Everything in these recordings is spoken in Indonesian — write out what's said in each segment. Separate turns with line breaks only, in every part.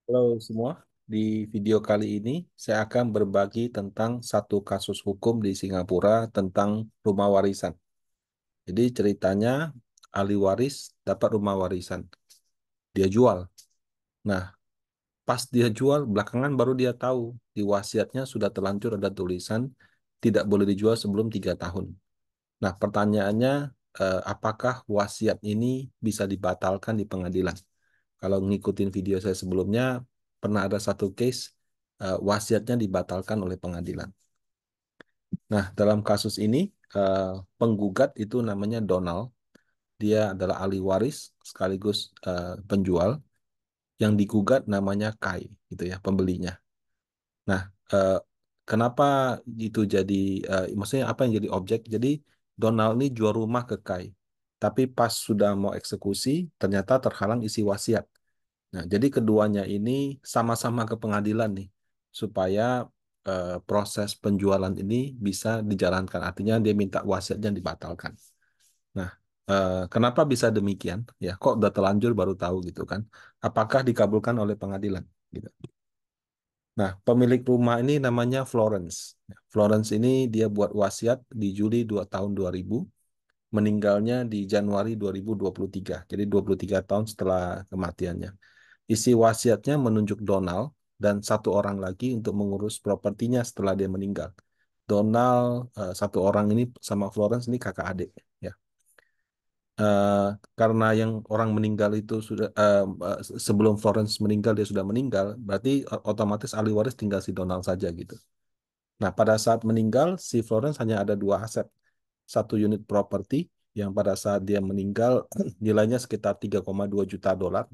Halo semua, di video kali ini saya akan berbagi tentang satu kasus hukum di Singapura tentang rumah warisan. Jadi ceritanya ahli waris dapat rumah warisan, dia jual. Nah, pas dia jual, belakangan baru dia tahu di wasiatnya sudah terlanjur ada tulisan tidak boleh dijual sebelum 3 tahun. Nah, pertanyaannya, apakah wasiat ini bisa dibatalkan di pengadilan? Kalau ngikutin video saya sebelumnya, pernah ada satu case wasiatnya dibatalkan oleh pengadilan. Nah, dalam kasus ini eh, penggugat itu namanya Donald. Dia adalah ahli waris sekaligus penjual. Yang digugat namanya Kai, gitu ya, pembelinya. Nah, eh, kenapa itu jadi, maksudnya apa yang jadi objek? Jadi Donald ini jual rumah ke Kai, tapi pas sudah mau eksekusi, ternyata terhalang isi wasiat. Nah, jadi keduanya ini sama-sama ke pengadilan nih, supaya proses penjualan ini bisa dijalankan. Artinya dia minta wasiatnya dibatalkan. Nah, kenapa bisa demikian? Ya, kok udah terlanjur baru tahu gitu kan? Apakah dikabulkan oleh pengadilan? Gitu. Nah, pemilik rumah ini namanya Florence. Florence ini dia buat wasiat di Juli tahun 2000, meninggalnya di Januari 2023. Jadi 23 tahun setelah kematiannya. Isi wasiatnya menunjuk Donald dan satu orang lagi untuk mengurus propertinya setelah dia meninggal. Donald, satu orang ini sama Florence ini kakak adik. Ya. Eh, karena yang orang meninggal itu sudah sebelum Florence meninggal dia sudah meninggal, berarti otomatis ahli waris tinggal si Donald saja gitu. Nah, pada saat meninggal si Florence hanya ada dua aset, satu unit properti yang pada saat dia meninggal nilainya sekitar 3,2 juta dolar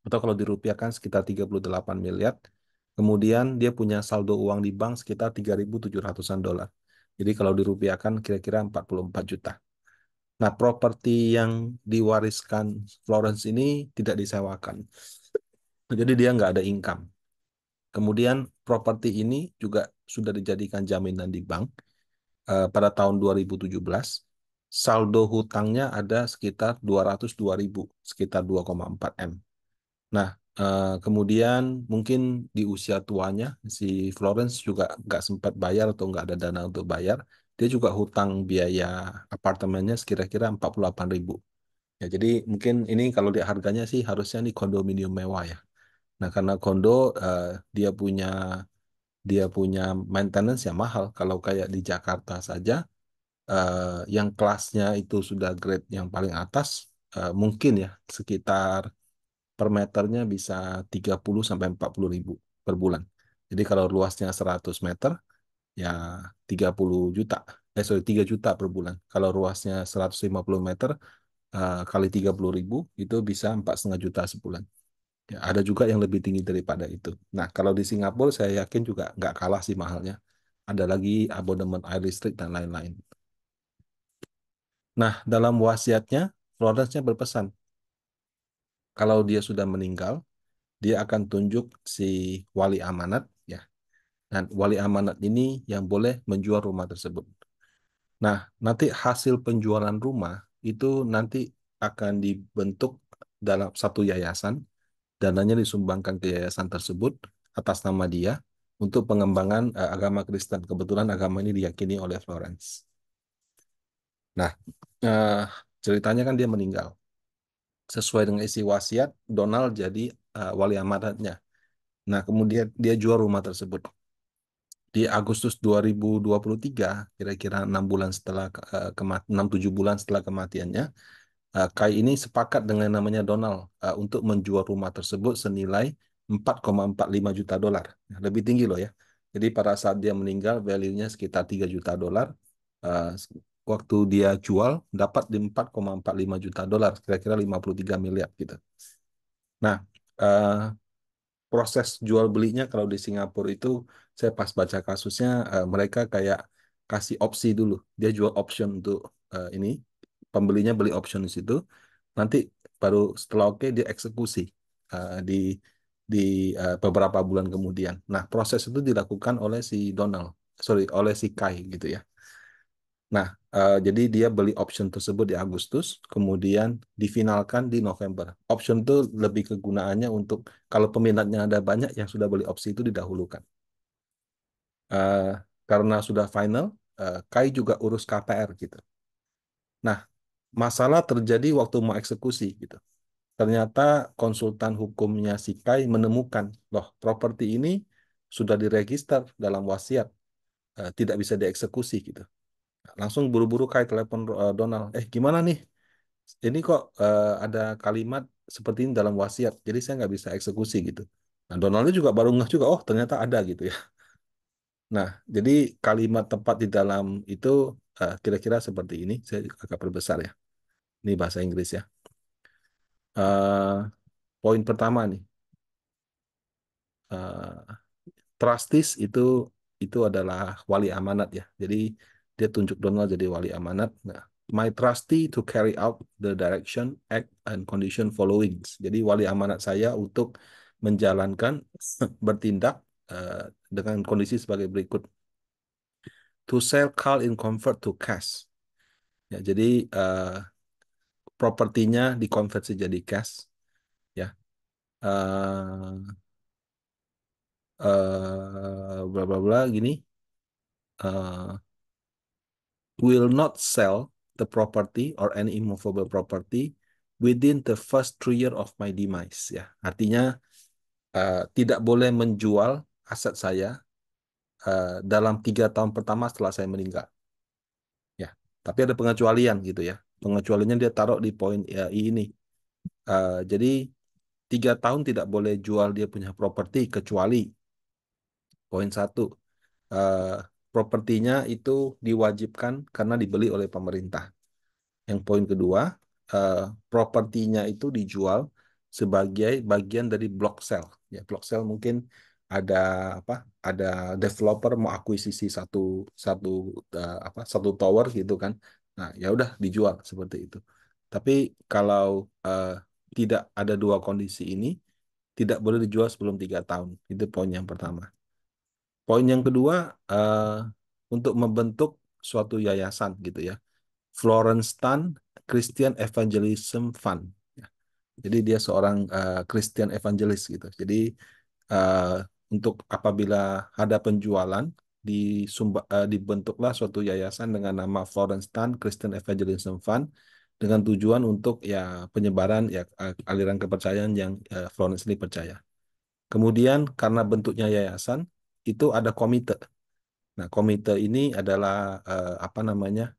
atau kalau dirupiahkan sekitar 38 miliar. Kemudian dia punya saldo uang di bank sekitar 3.700-an dolar. Jadi kalau dirupiahkan kira-kira 44 juta. Nah, properti yang diwariskan Florence ini tidak disewakan. Jadi dia nggak ada income. Kemudian properti ini juga sudah dijadikan jaminan di bank pada tahun 2017. Saldo hutangnya ada sekitar 202.000, sekitar 2,4 M. Nah, kemudian mungkin di usia tuanya si Florence juga nggak sempat bayar atau nggak ada dana untuk bayar. Dia juga hutang biaya apartemennya sekira-kira 48.000. Ya, jadi mungkin ini kalau di harganya sih harusnya nih kondominium mewah ya. Nah, karena kondo eh, dia punya dia punya maintenance yang mahal. Kalau kayak di Jakarta saja, yang kelasnya itu sudah grade yang paling atas, mungkin ya sekitar per meternya bisa 30 sampai 40 ribu per bulan. Jadi kalau luasnya 100 meter, ya 30 juta. Sorry, 3 juta per bulan. Kalau luasnya 150 meter, kali 30 ribu, itu bisa 4,5 juta sebulan. Ya, ada juga yang lebih tinggi daripada itu. Nah, kalau di Singapura saya yakin juga nggak kalah sih mahalnya. Ada lagi abonemen air listrik dan lain-lain. Nah, dalam wasiatnya, Florence-nya berpesan, kalau dia sudah meninggal, dia akan tunjuk si wali amanat, ya. Dan wali amanat ini yang boleh menjual rumah tersebut. Nah, nanti hasil penjualan rumah itu nanti akan dibentuk dalam satu yayasan, dananya disumbangkan ke yayasan tersebut atas nama dia untuk pengembangan agama Kristen. Kebetulan agama ini diyakini oleh Florence. Nah, eh, ceritanya kan dia meninggal. Sesuai dengan isi wasiat, Donald jadi wali amanatnya. Nah, kemudian dia jual rumah tersebut. Di Agustus 2023, kira-kira 6 bulan setelah 6-7 bulan setelah kematiannya, Kai ini sepakat dengan namanya Donald untuk menjual rumah tersebut senilai 4,45 juta dolar. Nah, lebih tinggi loh ya. Jadi pada saat dia meninggal, value-nya sekitar 3 juta dolar. Eh, Waktu dia jual, dapat di 4,45 juta dolar, kira-kira 53 miliar gitu. Nah, eh, proses jual belinya kalau di Singapura itu saya pas baca kasusnya mereka kayak kasih opsi dulu. Dia jual option untuk ini pembelinya beli option di situ. Nanti baru setelah oke dia eksekusi di beberapa bulan kemudian. Nah, proses itu dilakukan oleh si Donald, sorry, oleh si Kai gitu ya. Nah, Jadi dia beli option tersebut di Agustus, kemudian difinalkan di November. Option itu lebih kegunaannya untuk kalau peminatnya ada banyak yang sudah beli opsi itu didahulukan. Eh, karena sudah final, Kai juga urus KPR gitu. Nah, masalah terjadi waktu mau eksekusi gitu. Ternyata konsultan hukumnya si Kai menemukan, loh properti ini sudah diregister dalam wasiat, tidak bisa dieksekusi gitu. Langsung buru-buru Kai telepon Donald, gimana nih? Ini kok ada kalimat seperti ini dalam wasiat, jadi saya nggak bisa eksekusi gitu. Nah, Donaldnya juga baru ngeh juga, oh ternyata ada gitu ya. Nah, jadi kalimat tepat di dalam itu kira-kira seperti ini. Saya agak perbesar ya. Ini bahasa Inggris ya. Eh, poin pertama nih, eh, trustees itu adalah wali amanat ya. Jadi dia tunjuk Donald jadi wali amanat. Nah, my trustee to carry out the direction, act, and condition following. Jadi wali amanat saya untuk menjalankan, bertindak dengan kondisi sebagai berikut. To sell call in convert to cash. Ya, jadi propertinya dikonversi jadi cash. Ya, eh bla bla bla gini. eh, will not sell the property or any immovable property within the first 3 years of my demise. Ya, artinya tidak boleh menjual aset saya dalam 3 tahun pertama setelah saya meninggal. Ya, tapi ada pengecualian gitu ya. Pengecualiannya dia taruh di poin ya, I ini. Jadi 3 tahun tidak boleh jual dia punya properti kecuali poin satu, eh, propertinya itu diwajibkan karena dibeli oleh pemerintah. Yang poin kedua, eh, propertinya itu dijual sebagai bagian dari block sale. Ya, block sale mungkin ada apa? Ada developer mau akuisisi satu satu satu tower gitu kan. Nah, ya udah dijual seperti itu. Tapi kalau eh, tidak ada dua kondisi ini, tidak boleh dijual sebelum 3 tahun. Itu poin yang pertama. Poin yang kedua, untuk membentuk suatu yayasan gitu ya. Florence Tan Christian Evangelism Fund. Ya. Jadi dia seorang Christian evangelist gitu. Jadi eh, untuk apabila ada penjualan dibentuklah suatu yayasan dengan nama Florence Tan Christian Evangelism Fund dengan tujuan untuk ya penyebaran ya aliran kepercayaan yang Florence ini percaya. Kemudian karena bentuknya yayasan itu ada komite. Nah, komite ini adalah apa namanya?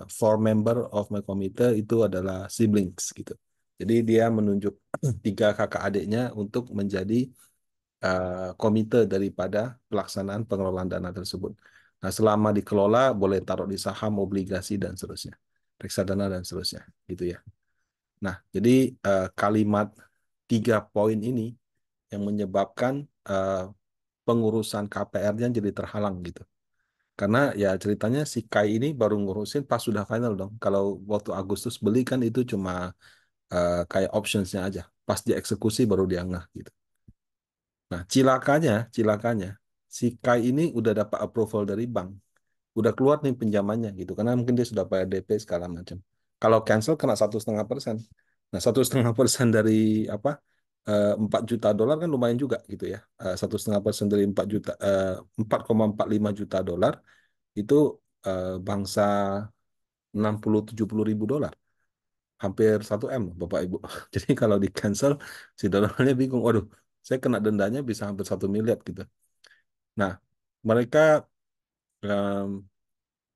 Four member of my komite itu adalah siblings gitu. Jadi dia menunjuk 3 kakak adiknya untuk menjadi komite daripada pelaksanaan pengelolaan dana tersebut. Nah, selama dikelola boleh taruh di saham, obligasi dan seterusnya, reksadana dan seterusnya, gitu ya. Nah, jadi kalimat 3 poin ini yang menyebabkan eh, pengurusan KPR-nya jadi terhalang gitu. Karena ya ceritanya si Kai ini baru ngurusin pas sudah final dong. Kalau waktu Agustus beli kan itu cuma kayak optionsnya aja. Pas dia eksekusi baru dia ngeh gitu. Nah, cilakanya si Kai ini udah dapat approval dari bank. Udah keluar nih pinjamannya gitu. Karena mungkin dia sudah bayar DP segala macam. Kalau cancel kena 1,5%. Nah, 1,5% dari apa 4 juta dolar kan lumayan juga gitu ya. 1,5% dari 4 juta, 4,45 juta dolar itu bangsa 60-70 ribu dolar, hampir 1 M Bapak Ibu. Jadi kalau di cancel si dolarnya bingung, waduh, saya kena dendanya bisa hampir 1 miliar gitu. Nah, mereka em,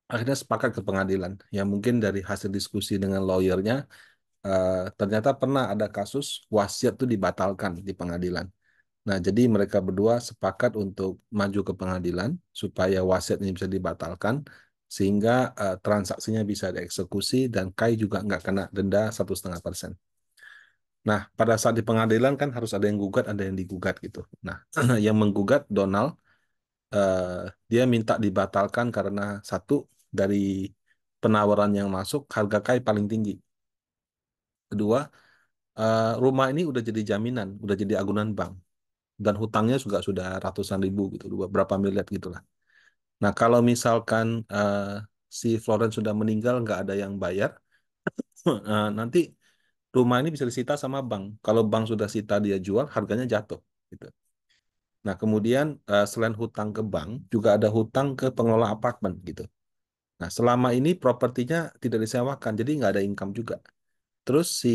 akhirnya sepakat ke pengadilan. Ya mungkin dari hasil diskusi dengan lawyernya, ternyata pernah ada kasus wasiat itu dibatalkan di pengadilan. Nah, jadi mereka berdua sepakat untuk maju ke pengadilan supaya wasiat ini bisa dibatalkan sehingga transaksinya bisa dieksekusi dan Kai juga nggak kena denda 1,5%. Nah, pada saat di pengadilan kan harus ada yang gugat, ada yang digugat gitu. Nah, yang menggugat Donald, eh, dia minta dibatalkan karena satu dari penawaran yang masuk harga Kai paling tinggi. Kedua, rumah ini udah jadi jaminan, udah jadi agunan bank dan hutangnya juga sudah ratusan ribu gitu, berapa miliar gitulah. Nah, kalau misalkan si Florence sudah meninggal, nggak ada yang bayar, nanti rumah ini bisa disita sama bank. Kalau bank sudah sita dia jual, harganya jatuh. Gitu. Nah, kemudian selain hutang ke bank, juga ada hutang ke pengelola apartemen gitu. Nah, selama ini propertinya tidak disewakan, jadi nggak ada income juga. Terus si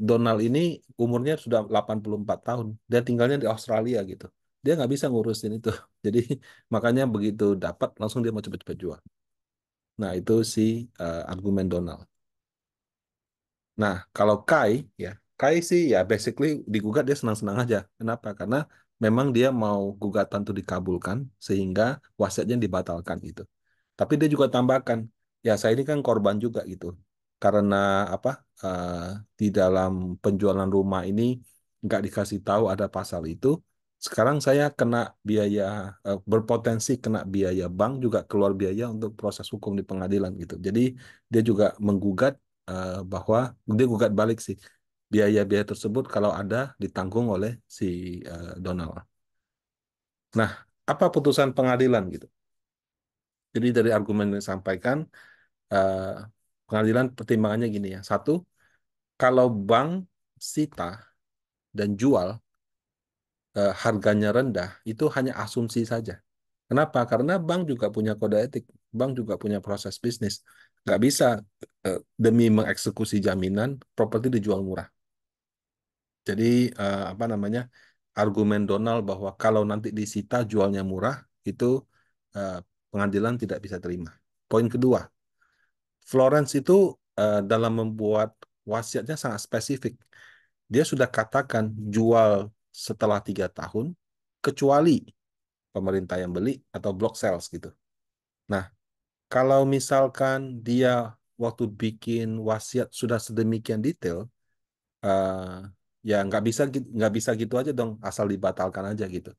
Donald ini umurnya sudah 84 tahun. Dia tinggalnya di Australia gitu. Dia nggak bisa ngurusin itu. Jadi makanya begitu dapat langsung dia mau cepet-cepet jual. Nah, itu si argumen Donald. Nah, kalau ya, Kai sih ya basically digugat dia senang-senang aja. Kenapa? Karena memang dia mau gugatan itu dikabulkan sehingga wasiatnya dibatalkan gitu. Tapi dia juga tambahkan, ya saya ini kan korban juga gitu. Karena apa? eh, di dalam penjualan rumah ini nggak dikasih tahu ada pasal itu. Sekarang saya kena biaya, berpotensi kena biaya bank juga keluar biaya untuk proses hukum di pengadilan gitu. Jadi dia juga menggugat bahwa dia gugat balik sih biaya-biaya tersebut kalau ada ditanggung oleh si Donald. Nah, apa putusan pengadilan gitu? Jadi dari argumen yang disampaikan, eh, pengadilan pertimbangannya gini ya. Satu, kalau bank sita dan jual harganya rendah, itu hanya asumsi saja. Kenapa? Karena bank juga punya kode etik, bank juga punya proses bisnis. Nggak bisa demi mengeksekusi jaminan, properti dijual murah. Jadi apa namanya argumen Donald bahwa kalau nanti disita jualnya murah itu eh, pengadilan tidak bisa terima. Poin kedua, Florence itu dalam membuat wasiatnya sangat spesifik. Dia sudah katakan jual setelah 3 tahun, kecuali pemerintah yang beli atau block sales gitu. Nah, kalau misalkan dia waktu bikin wasiat sudah sedemikian detail, eh, ya nggak bisa gitu aja dong, asal dibatalkan aja gitu.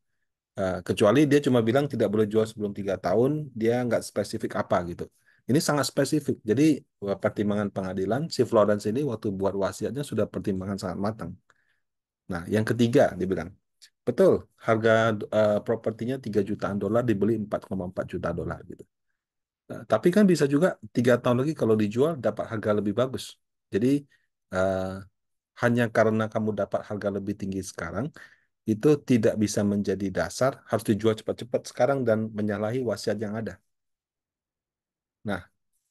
Kecuali dia cuma bilang tidak boleh jual sebelum 3 tahun, dia nggak spesifik apa gitu. Ini sangat spesifik. Jadi pertimbangan pengadilan, si Florence ini waktu buat wasiatnya sudah pertimbangan sangat matang. Nah, yang ketiga dia bilang, betul, harga propertinya 3 jutaan dolar dibeli 4,4 juta dolar gitu. Nah, tapi kan bisa juga 3 tahun lagi kalau dijual dapat harga lebih bagus. Jadi eh, hanya karena kamu dapat harga lebih tinggi sekarang, itu tidak bisa menjadi dasar harus dijual cepat-cepat sekarang dan menyalahi wasiat yang ada. Nah,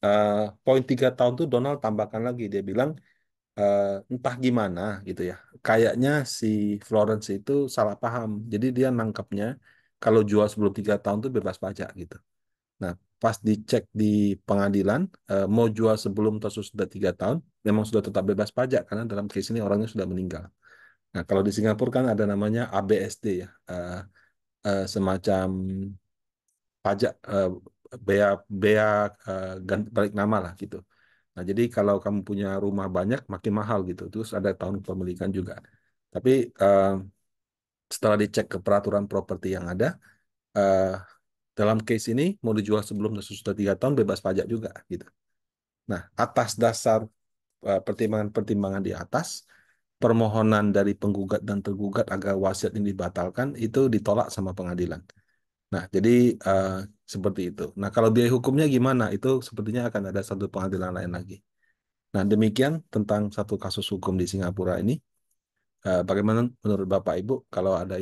eh, poin 3 tahun tuh Donald tambahkan lagi, dia bilang eh, entah gimana gitu ya, kayaknya si Florence itu salah paham. Jadi dia nangkepnya kalau jual sebelum 3 tahun tuh bebas pajak gitu. Nah, pas dicek di pengadilan, mau jual sebelum atau sudah 3 tahun, memang sudah tetap bebas pajak karena dalam case ini orangnya sudah meninggal. Nah, kalau di Singapura kan ada namanya ABSD ya, semacam pajak bea bea balik nama lah gitu. Nah, jadi kalau kamu punya rumah banyak makin mahal gitu. Terus ada tahun pemilikan juga. Tapi setelah dicek ke peraturan properti yang ada, eh, dalam case ini mau dijual sebelum sudah 3 tahun bebas pajak juga gitu. Nah, atas dasar pertimbangan-pertimbangan di atas, permohonan dari penggugat dan tergugat agar wasiat ini dibatalkan itu ditolak sama pengadilan. Nah, jadi eh, seperti itu. Nah, kalau biaya hukumnya gimana? Itu sepertinya akan ada satu pengadilan lain lagi. Nah, demikian tentang satu kasus hukum di Singapura ini. Bagaimana menurut Bapak Ibu? Kalau ada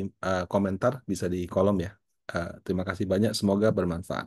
komentar bisa di kolom ya. Terima kasih banyak. Semoga bermanfaat.